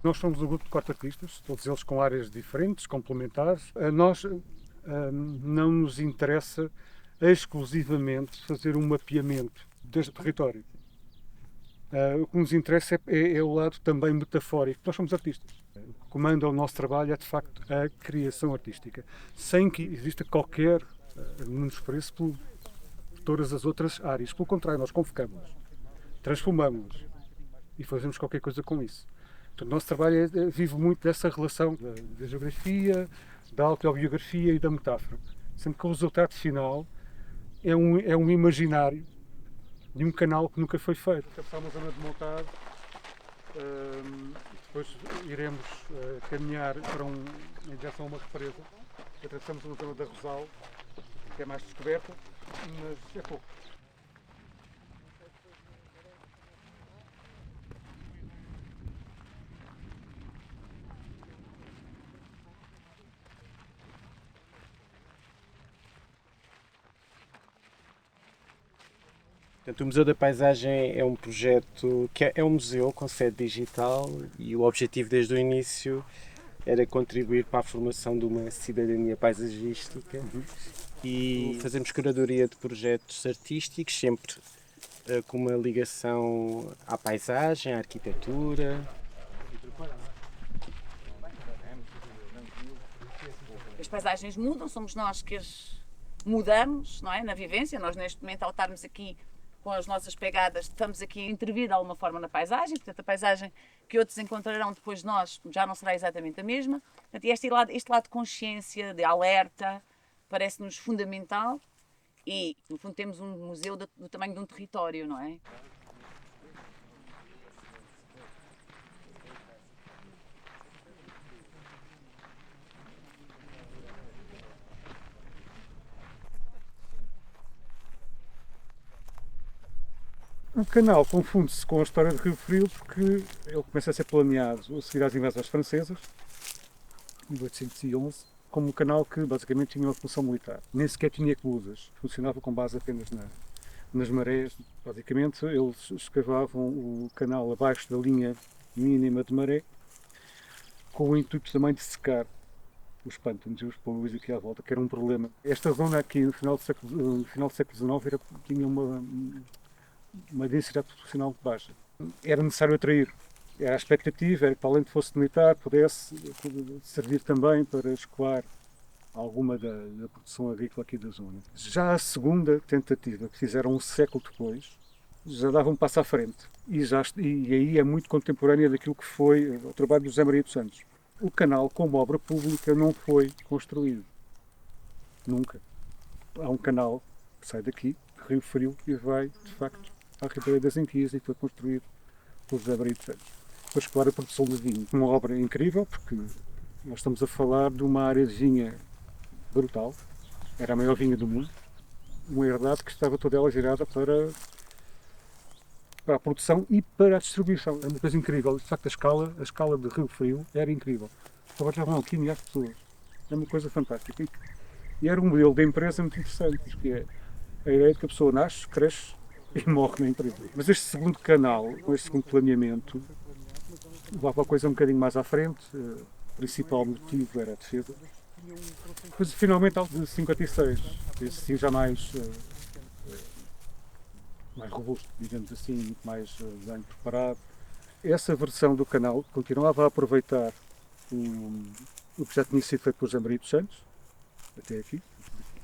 Nós somos um grupo de 4 artistas, todos eles com áreas diferentes, complementares. A nós não nos interessa exclusivamente fazer um mapeamento deste território. O que nos interessa é o lado também metafórico. Nós somos artistas. O que comanda o nosso trabalho é, de facto, a criação artística, sem que exista qualquer menospreço por todas as outras áreas. Pelo contrário, nós convocamos, transformamos e fazemos qualquer coisa com isso. Portanto, o nosso trabalho vive muito dessa relação da geografia, da autobiografia e da metáfora. Sendo que o resultado final é um imaginário de um canal que nunca foi feito. Começámos a zona de montar e depois iremos caminhar em direção a uma represa. Atravessamos a zona da Rosal, que é mais descoberta, mas é pouco. Portanto, o Museu da Paisagem é um projeto que é um museu com sede digital e o objetivo desde o início era contribuir para a formação de uma cidadania paisagística e fazermos curadoria de projetos artísticos, sempre com uma ligação à paisagem, à arquitetura. As paisagens mudam, somos nós que as mudamos, não é? Na vivência. Nós neste momento, ao estarmos aqui com as nossas pegadas, estamos aqui a intervir de alguma forma na paisagem, portanto a paisagem que outros encontrarão depois de nós já não será exatamente a mesma. Portanto, este lado de consciência, de alerta, parece-nos fundamental e, no fundo, temos um museu do tamanho de um território, não é? O canal confunde-se com a história de Rio Frio porque ele começa a ser planeado a seguir às invasões francesas, em 1811, como um canal que basicamente tinha uma função militar. Nem sequer tinha eclusas, funcionava com base apenas nas marés. Basicamente, eles escavavam o canal abaixo da linha mínima de maré, com o intuito também de secar os pântanos e os poluís aqui à volta, que era um problema. Esta zona aqui, no final do século XIX, tinha uma densidade populacional muito baixa. Era necessário atrair. Era a expectativa, era que, além de fosse militar, pudesse servir também para escoar alguma da produção agrícola aqui da zona. Já a segunda tentativa, que fizeram um século depois, já dava um passo à frente. E aí é muito contemporânea daquilo que foi o trabalho do José Maria dos Santos. O canal, como obra pública, não foi construído. Nunca. Há um canal que sai daqui, Rio Frio, e vai, de facto, à Ribeira das Enquias e foi construído por José Maria dos Santos. Depois, claro, a produção de vinho. Uma obra incrível, porque nós estamos a falar de uma área de vinha brutal. Era a maior vinha do mundo. Uma herdade que estava toda ela girada para a produção e para a distribuição. É uma coisa incrível. De facto, a escala de Rio Frio era incrível. Trabalhavam aqui milhares de pessoas. É uma coisa fantástica. E era um modelo de empresa muito interessante, porque é a ideia de que a pessoa nasce, cresce e morre na empresa. Mas este segundo canal, com este segundo planeamento, levava a coisa um bocadinho mais à frente. O principal motivo era a defesa. Depois, finalmente, ao de 56, esse sim já mais robusto, digamos assim, muito mais bem preparado. Essa versão do canal continuava a aproveitar o que já tinha sido feito por José Maria dos Santos, até aqui.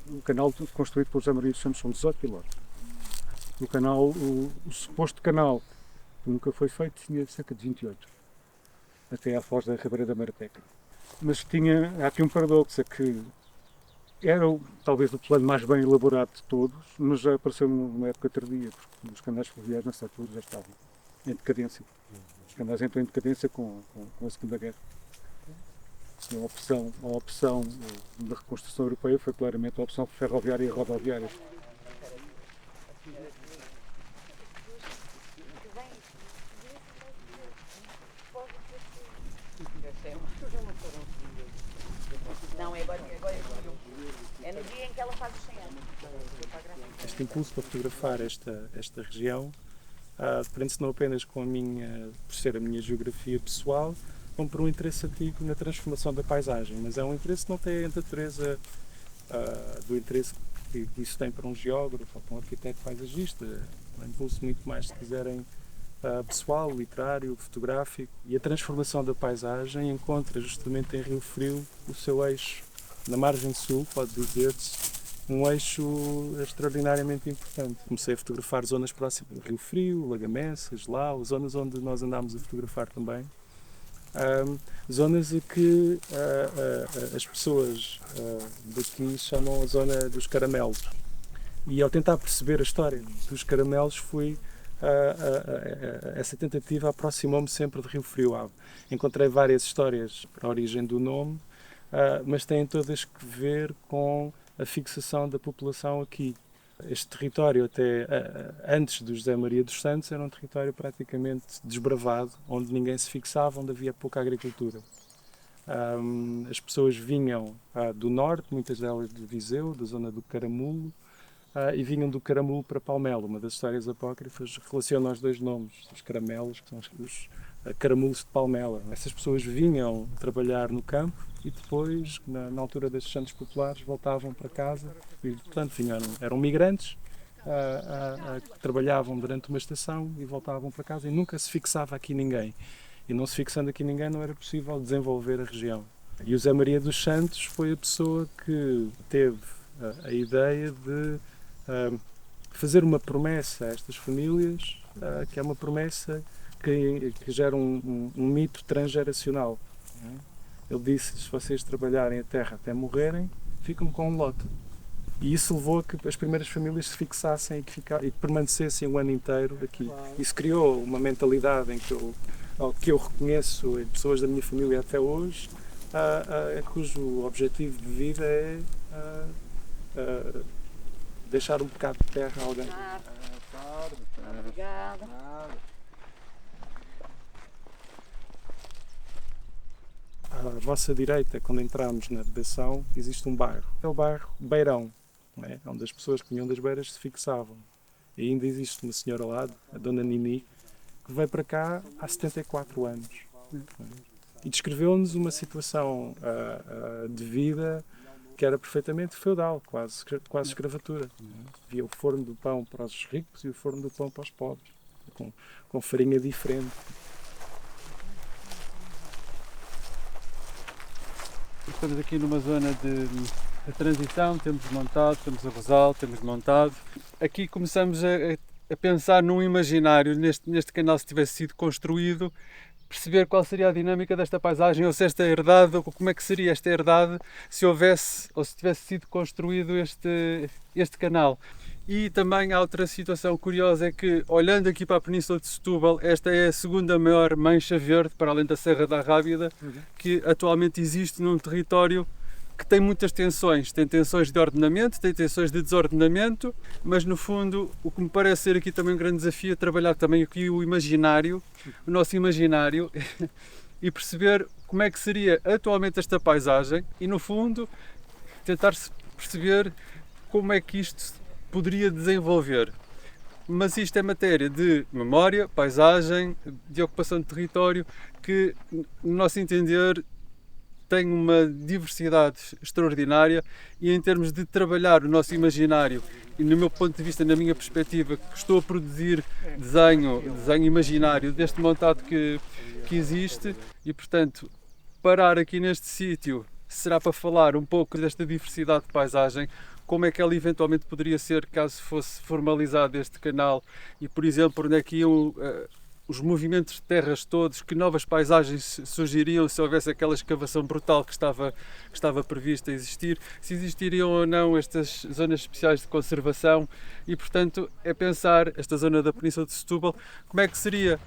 O canal construído por José Maria dos Santos são 18 km. O canal, o suposto canal, que nunca foi feito, tinha cerca de 28, até à foz da Ribeira da Marateca. Mas há aqui um paradoxo, é que era talvez o plano mais bem elaborado de todos, mas já apareceu numa época tardia, porque os canais fluviais nessa altura já estavam em decadência. Os canais entram em decadência com a Segunda Guerra. A opção da reconstrução europeia foi claramente a opção ferroviária e rodoviária. Não, é agora é no dia em que ela faz os 100 anos. Este impulso para fotografar esta região prende-se não apenas com por ser a minha geografia pessoal, como por um interesse antigo na transformação da paisagem, mas é um interesse que não tem a natureza do interesse que isso tem para um geógrafo ou para um arquiteto paisagista. É um impulso muito mais, se quiserem, pessoal, literário, fotográfico, e a transformação da paisagem encontra justamente em Rio Frio o seu eixo, na margem sul, pode dizer-se, um eixo extraordinariamente importante. Comecei a fotografar zonas próximas do Rio Frio, Lagamessas, Lau, zonas onde nós andámos a fotografar também. Zonas que as pessoas daqui chamam a zona dos caramelos. E ao tentar perceber a história dos caramelos, essa tentativa aproximou-me sempre de Rio Frio. Encontrei várias histórias para a origem do nome, mas têm todas que ver com a fixação da população aqui. Este território, até antes do José Maria dos Santos, era um território praticamente desbravado, onde ninguém se fixava, onde havia pouca agricultura. As pessoas vinham do norte, muitas delas de Viseu, da zona do Caramulo, e vinham do Caramulo para Palmelo. Uma das histórias apócrifas relaciona os dois nomes, os caramelos, que são os caramulos de Palmela. Essas pessoas vinham trabalhar no campo e depois, na altura das Santos Populares, voltavam para casa e, portanto, eram migrantes que trabalhavam durante uma estação e voltavam para casa, e nunca se fixava aqui ninguém. E não se fixando aqui ninguém, não era possível desenvolver a região. E o José Maria dos Santos foi a pessoa que teve a ideia de fazer uma promessa a estas famílias, que é uma promessa que gera um mito transgeracional. Ele disse: se vocês trabalharem a terra até morrerem, ficam com um lote. E isso levou a que as primeiras famílias se fixassem e que permanecessem o ano inteiro aqui. Isso criou uma mentalidade que eu reconheço em pessoas da minha família até hoje, cujo objetivo de vida é deixar um bocado de terra a alguém. Obrigada. À vossa direita, quando entramos na redação, existe um bairro. É o bairro Beirão, onde as pessoas que vinham das beiras se fixavam. E ainda existe uma senhora lá, a Dona Nini, que veio para cá há 74 anos. E descreveu-nos uma situação de vida que era perfeitamente feudal, quase escravatura. Havia o forno do pão para os ricos e o forno do pão para os pobres, com farinha diferente. Estamos aqui numa zona de transição, temos montado, temos a Rosal, temos montado. Aqui começamos a pensar num imaginário, neste canal, se tivesse sido construído, perceber qual seria a dinâmica desta paisagem, ou se esta herdade, ou como é que seria esta herdade se houvesse, ou se tivesse sido construído este canal. E também há outra situação curiosa, é que, olhando aqui para a Península de Setúbal, esta é a segunda maior mancha verde, para além da Serra da Rábida, que atualmente existe num território que tem muitas tensões. Tem tensões de ordenamento, tem tensões de desordenamento, mas no fundo o que me parece ser aqui também um grande desafio é trabalhar também aqui o imaginário, o nosso imaginário, e perceber como é que seria atualmente esta paisagem e, no fundo, tentar perceber como é que isto poderia desenvolver. Mas isto é matéria de memória, paisagem, de ocupação de território, que, no nosso entender, tem uma diversidade extraordinária, e em termos de trabalhar o nosso imaginário, e no meu ponto de vista, na minha perspectiva, que estou a produzir desenho imaginário deste montado que existe, e portanto parar aqui neste sítio será para falar um pouco desta diversidade de paisagem, como é que ela eventualmente poderia ser caso fosse formalizado este canal, e por exemplo onde é que iam os movimentos de terras todos, que novas paisagens surgiriam se houvesse aquela escavação brutal que estava prevista a existir, se existiriam ou não estas zonas especiais de conservação, e portanto é pensar esta zona da Península de Setúbal, como é que seria